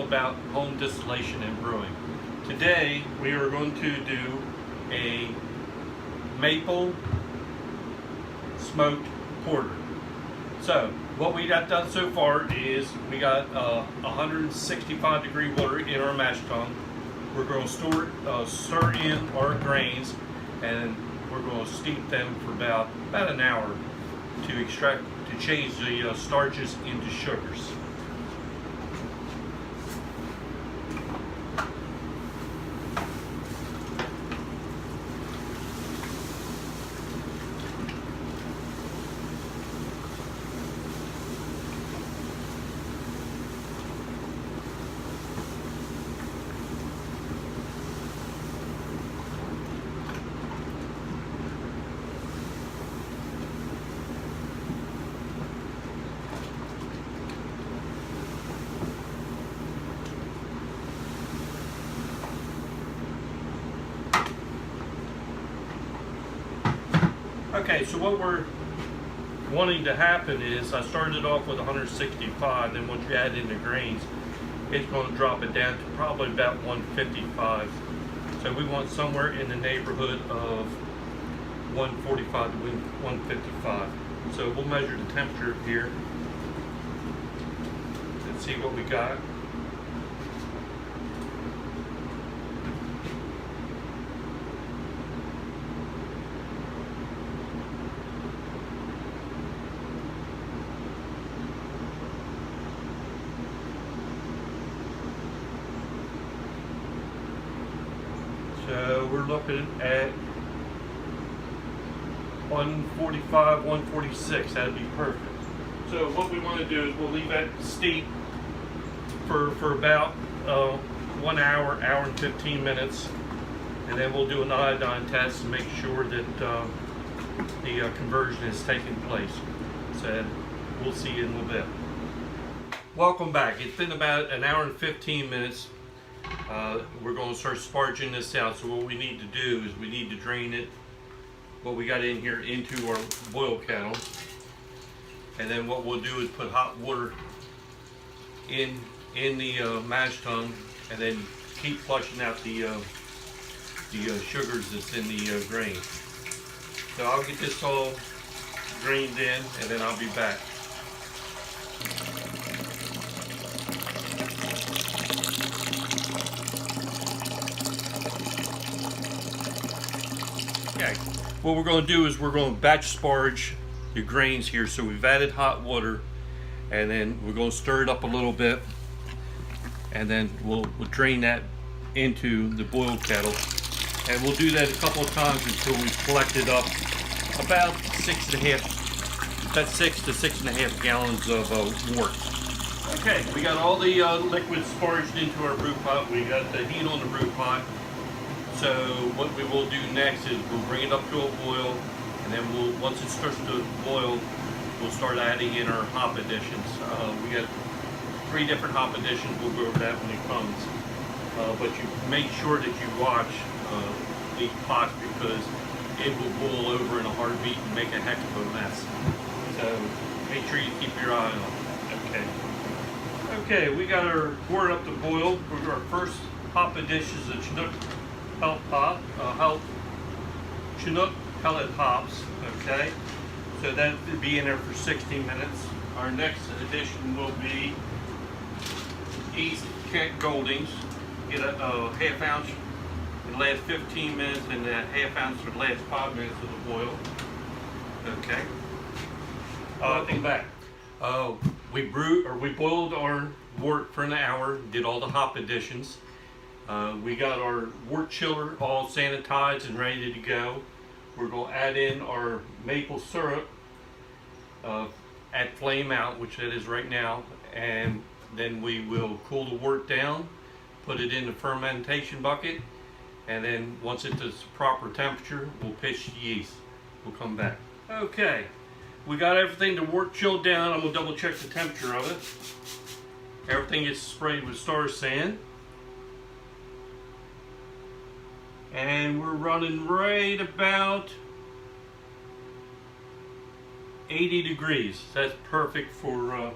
about home distillation and brewing. Today we are going to do a maple smoked porter. So what we got done so far is we got 165 degree water in our mash tun. We're going to stir in our grains, and we're going to steep them for about an hour to change the starches into sugars. Okay, so what we're wanting to happen is I started off with 165, then once you add in the grains, it's going to drop it down to probably about 155. So we want somewhere in the neighborhood of 145 to 155. So we'll measure the temperature here and see what we got. So we're looking at 145, 146, that'd be perfect. So what we want to do is we'll leave that steep for about 1 hour, hour and 15 minutes, and then we'll do an iodine test and make sure that the conversion is taking place. So we'll see you in a little bit. Welcome back. It's been about an hour and 15 minutes. We're going to start sparging this out. So what we need to do is we need to drain it, what we got in here, into our boil kettle, and then what we'll do is put hot water in the mash tun, and then keep flushing out the sugars that's in the grain. So I'll get this all drained in, and then I'll be back. Okay, what we're going to do is we're going to batch sparge the grains here. So we've added hot water, and then we're going to stir it up a little bit, and then we'll drain that into the boil kettle, and we'll do that a couple of times until we've collected up about 6 to 6.5 gallons of wort. Okay, we got all the liquid sparged into our brew pot. We got the heat on the brew pot. So what we will do next is we'll bring it up to a boil, and then once it starts to boil, we'll start adding in our hop additions. We got 3 different hop additions. We'll go over that when it comes. But you make sure that you watch the pot, because it will boil over in a heartbeat and make a heck of a mess. So make sure you keep your eye on it. Okay, we got our wort up to boil. Our first hop addition is a Chinook Chinook pellet hops. Okay, so that will be in there for 60 minutes. Our next addition will be yeast Goldings. Get a half ounce for the last 15 minutes, and a half ounce for the last 5 minutes of the boil. Okay. Welcome back. We boiled our wort for an hour. Did all the hop additions. We got our wort chiller all sanitized and ready to go. We're going to add in our maple syrup at flame out, which that is right now, and then we will cool the wort down, put it in the fermentation bucket, and then once it's the proper temperature, we'll pitch the yeast. We'll come back. Okay, we got everything, the wort chilled down. I'm going to double check the temperature of it. Everything is sprayed with Star San. And we're running right about 80 degrees. That's perfect for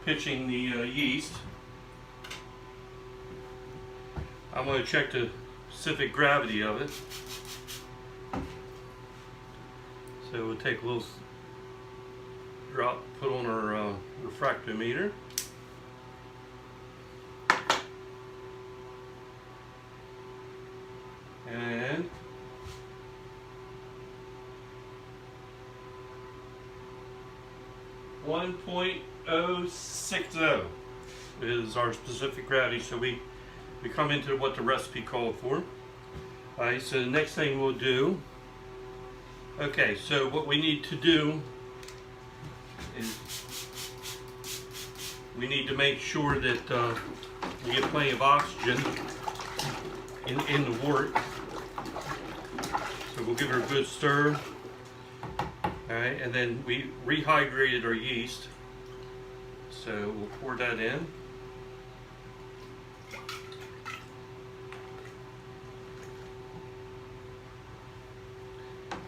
pitching the yeast. I'm going to check the specific gravity of it. So we'll take a little drop, put on our refractometer. And .060 is our specific gravity, so we come into what the recipe called for. Alright, so the next thing we'll do, okay, so what we need to do is we need to make sure that we get plenty of oxygen in the wort. So we'll give her a good stir. Alright, and then we rehydrated our yeast. So we'll pour that in.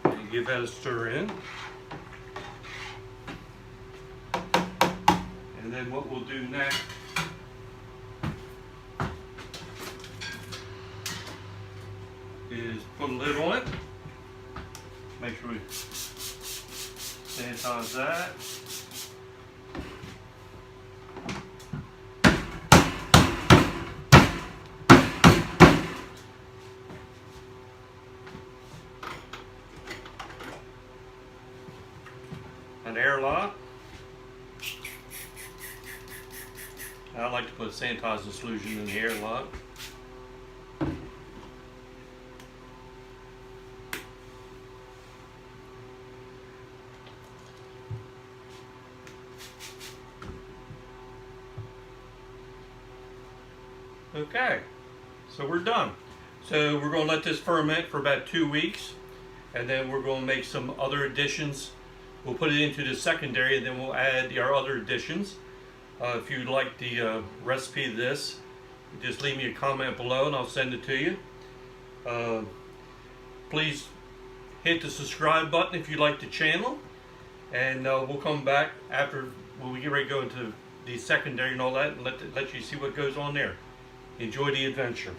And give that a stir in. And then what we'll do next is put a lid on it. Make sure we sanitize that. An airlock. I like to put sanitizing solution in the airlock. Okay, so we're done. So we're going to let this ferment for about 2 weeks, and then we're going to make some other additions. We'll put it into the secondary, and then we'll add our other additions. If you'd like the recipe of this, just leave me a comment below and I'll send it to you. Please hit the subscribe button if you like the channel, and we'll come back after when we get ready to go into the secondary and all that, and let you see what goes on there. Enjoy the adventure.